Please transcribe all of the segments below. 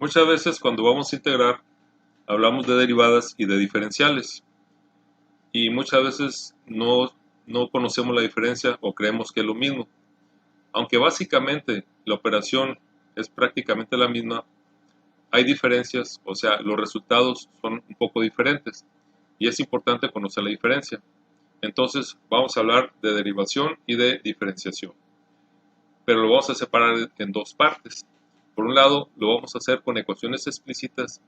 Muchas veces cuando vamos a integrar hablamos de derivadas y de diferenciales y muchas veces no conocemos la diferencia o creemos que es lo mismo. Aunque básicamente la operación es prácticamente la misma, hay diferencias, o sea, los resultados son un poco diferentes y es importante conocer la diferencia. Entonces vamos a hablar de derivación y de diferenciación, pero lo vamos a separar en dos partes. Por un lado lo vamos a hacer con ecuaciones explícitas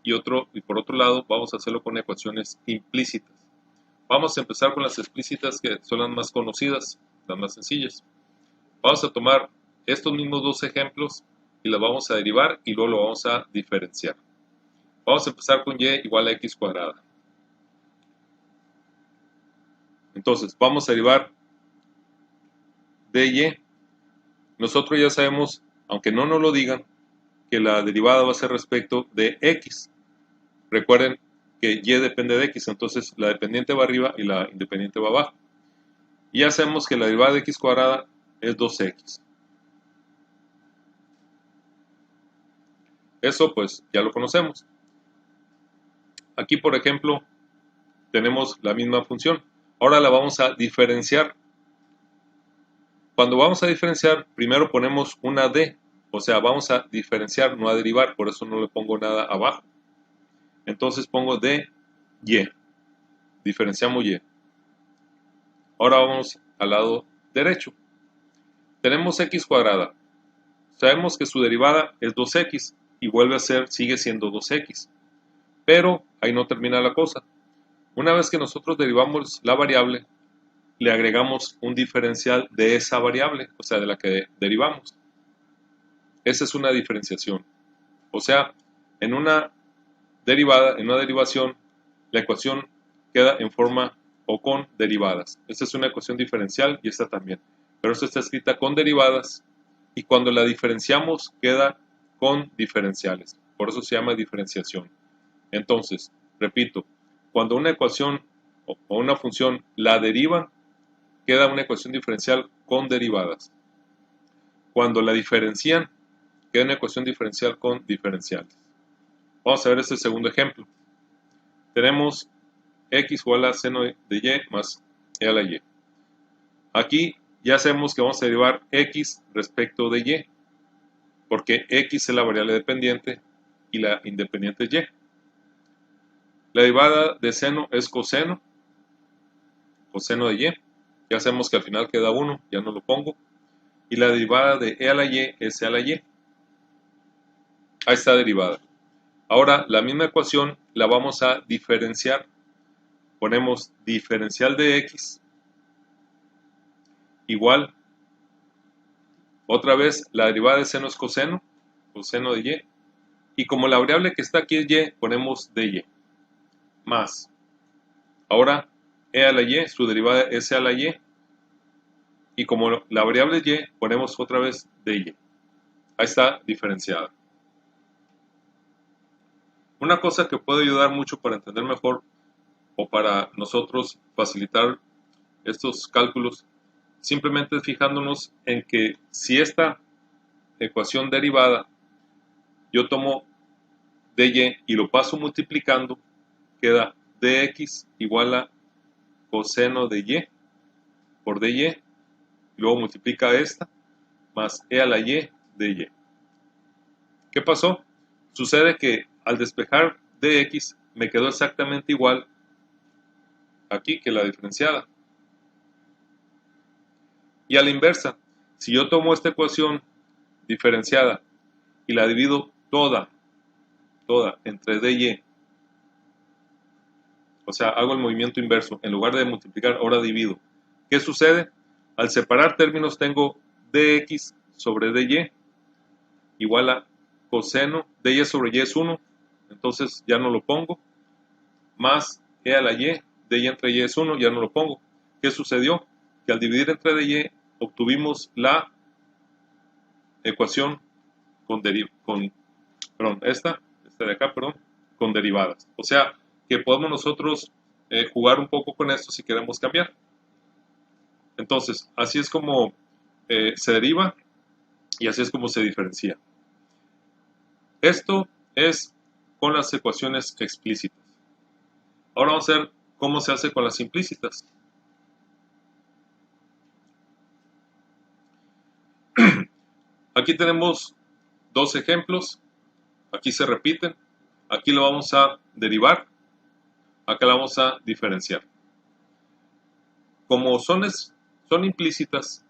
y por otro lado vamos a hacerlo con ecuaciones implícitas. Vamos a empezar con las explícitas, que son las más conocidas, las más sencillas. Vamos a tomar estos mismos dos ejemplos y los vamos a derivar y luego lo vamos a diferenciar. Vamos a empezar con y igual a x cuadrada. Entonces vamos a derivar de y. Nosotros ya sabemos, aunque no nos lo digan, que la derivada va a ser respecto de x. Recuerden que y depende de x, entonces la dependiente va arriba y la independiente va abajo. Y ya sabemos que la derivada de x cuadrada es 2x. Eso pues ya lo conocemos. Aquí por ejemplo tenemos la misma función. Ahora la vamos a diferenciar. Cuando vamos a diferenciar, primero ponemos una d, o sea, vamos a diferenciar, no a derivar, por eso no le pongo nada abajo. Entonces pongo dy, diferenciamos y. Ahora vamos al lado derecho. Tenemos x cuadrada. Sabemos que su derivada es 2x y sigue siendo 2x. Pero ahí no termina la cosa. Una vez que nosotros derivamos la variable, le agregamos un diferencial de esa variable, o sea, de la que derivamos. Esa es una diferenciación. O sea, en una derivada, en una derivación, la ecuación queda en forma o con derivadas. Esta es una ecuación diferencial y esta también. Pero esta está escrita con derivadas y cuando la diferenciamos queda con diferenciales. Por eso se llama diferenciación. Entonces, repito, cuando una ecuación o una función la derivan, queda una ecuación diferencial con derivadas. Cuando la diferencian, queda una ecuación diferencial con diferenciales. Vamos a ver este segundo ejemplo. Tenemos x igual a seno de y más e a la y. Aquí ya sabemos que vamos a derivar x respecto de y, porque x es la variable dependiente y la independiente es y. La derivada de seno es coseno de y. Ya sabemos que al final queda 1, ya no lo pongo. Y la derivada de e a la y es e a la y. Ahí está derivada. Ahora la misma ecuación la vamos a diferenciar. Ponemos diferencial de x igual, otra vez la derivada de seno es coseno de y. Y como la variable que está aquí es y, ponemos dy. Más. Ahora e a la y, su derivada es e a la y. Y como la variable es y, ponemos otra vez dy. Ahí está diferenciada. Una cosa que puede ayudar mucho para entender mejor o para nosotros facilitar estos cálculos, simplemente fijándonos en que si esta ecuación derivada yo tomo dy y lo paso multiplicando, queda dx igual a coseno de y por dy, y luego multiplica esta más e a la y de y. ¿Qué pasó? Sucede que al despejar dx me quedó exactamente igual aquí que la diferenciada. Y a la inversa, si yo tomo esta ecuación diferenciada y la divido toda entre dy, o sea, hago el movimiento inverso, en lugar de multiplicar, ahora divido. ¿Qué sucede? Al separar términos tengo dx sobre dy igual a coseno, dy sobre y es 1, entonces ya no lo pongo, más e a la y, dy entre y es 1, ya no lo pongo. ¿Qué sucedió? Que al dividir entre dy obtuvimos la ecuación esta de acá, con derivadas. O sea, que podemos nosotros jugar un poco con esto si queremos cambiar. Entonces, así es como se deriva y así es como se diferencia. Esto es con las ecuaciones explícitas. Ahora vamos a ver cómo se hace con las implícitas. Aquí tenemos dos ejemplos. Aquí se repiten. Aquí lo vamos a derivar. Acá lo vamos a diferenciar. Como son implícitas,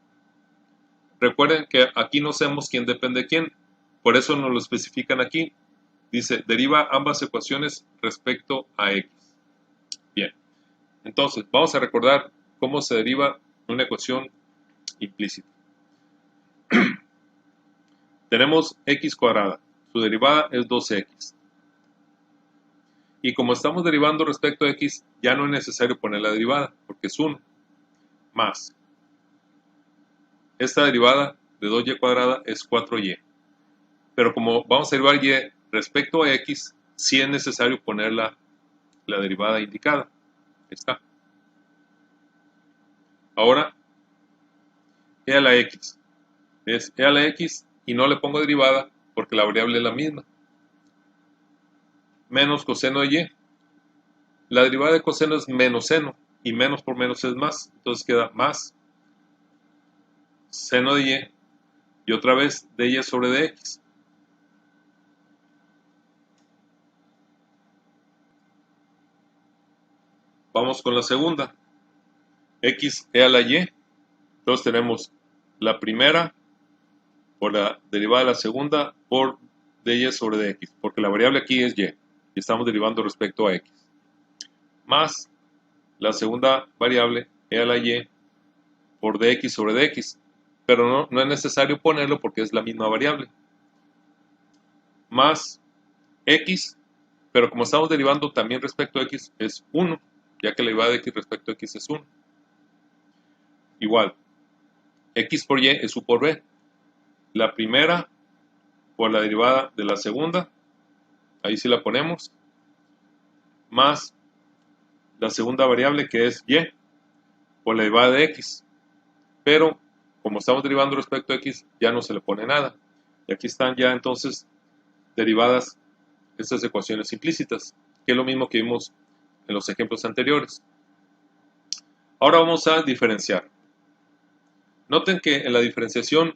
recuerden que aquí no sabemos quién depende de quién. Por eso nos lo especifican aquí. Dice, deriva ambas ecuaciones respecto a x. Bien. Entonces, vamos a recordar cómo se deriva una ecuación implícita. Tenemos x cuadrada. Su derivada es 2x. Y como estamos derivando respecto a x, ya no es necesario poner la derivada, porque es 1 más. Esta derivada de 2y cuadrada es 4y. Pero como vamos a derivar y respecto a x, sí es necesario poner la derivada indicada. Ahí está. Ahora, e a la x. Es e a la x y no le pongo derivada porque la variable es la misma. Menos coseno de y. La derivada de coseno es menos seno y menos por menos es más. Entonces queda más seno de y otra vez de y sobre dx. Vamos con la segunda. X e a la y. Entonces tenemos la primera por la derivada de la segunda por dy sobre dx, porque la variable aquí es y y estamos derivando respecto a x, más la segunda variable e a la y por dx sobre dx, pero no es necesario ponerlo porque es la misma variable, más x, pero como estamos derivando también respecto a x es 1, ya que la derivada de x respecto a x es 1. Igual, x por y es u por b. La primera por la derivada de la segunda, ahí sí la ponemos, más la segunda variable que es y por la derivada de x. Pero como estamos derivando respecto a x, ya no se le pone nada. Y aquí están ya entonces derivadas estas ecuaciones implícitas, que es lo mismo que vimos en los ejemplos anteriores. Ahora vamos a diferenciar. Noten que en la diferenciación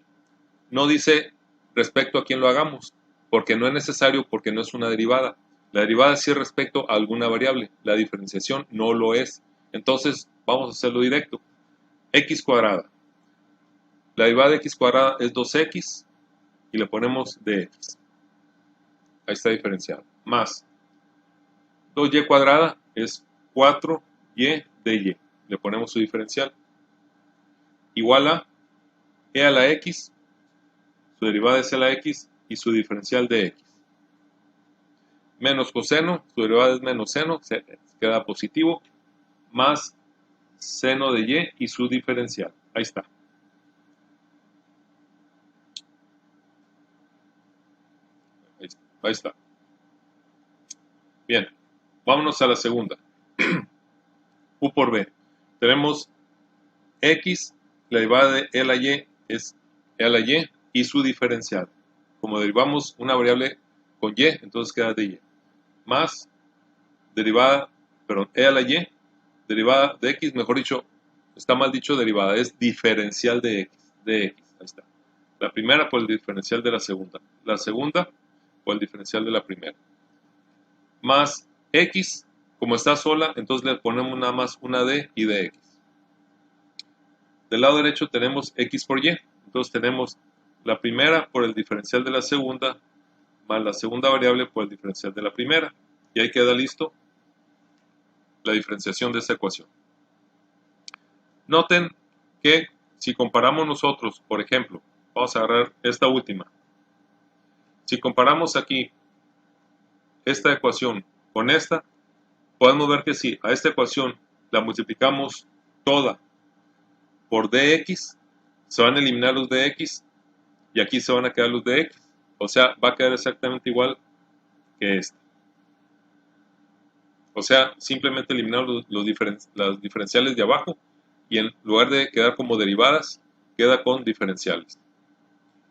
no dice respecto a quién lo hagamos, porque no es necesario, porque no es una derivada. La derivada sí es respecto a alguna variable, la diferenciación no lo es. Entonces vamos a hacerlo directo. X cuadrada. La derivada de x cuadrada es 2x y le ponemos dx. Ahí está diferenciado. Más 2y cuadrada es 4y de y. Le ponemos su diferencial. Igual a e a la x, su derivada es e a la x y su diferencial de x. Menos coseno, su derivada es menos seno, se queda positivo, más seno de y su diferencial. Ahí está. Ahí está. Bien, vámonos a la segunda. U por b. Tenemos x, la derivada de e a la y es e a la y su diferencial. Como derivamos una variable con y, entonces queda de y. Más derivada, perdón, e a la y, derivada de x, mejor dicho, está mal dicho derivada, es diferencial de x, ahí está. La primera por el diferencial de la segunda por el diferencial de la primera. Más x, como está sola, entonces le ponemos nada más una d y dx. Del lado derecho tenemos x por y, entonces tenemos la primera por el diferencial de la segunda, más la segunda variable por el diferencial de la primera. Y ahí queda listo la diferenciación de esta ecuación. Noten que si comparamos nosotros, por ejemplo, vamos a agarrar esta última. Si comparamos aquí esta ecuación con esta, podemos ver que si a esta ecuación la multiplicamos toda por dx, se van a eliminar los dx y aquí se van a quedar los dx. O sea, va a quedar exactamente igual que esta. O sea, simplemente eliminar las diferenciales de abajo y en lugar de quedar como derivadas, queda con diferenciales.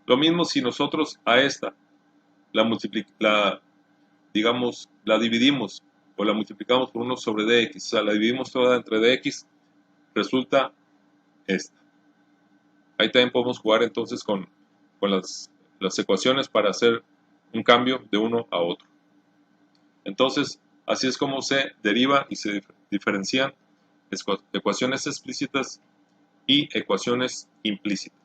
Lo mismo si nosotros a esta digamos, la dividimos o la multiplicamos por 1 sobre dx, o sea, la dividimos toda entre dx, resulta esta. Ahí también podemos jugar entonces con las ecuaciones para hacer un cambio de uno a otro. Entonces, así es como se deriva y se diferencian ecuaciones explícitas y ecuaciones implícitas.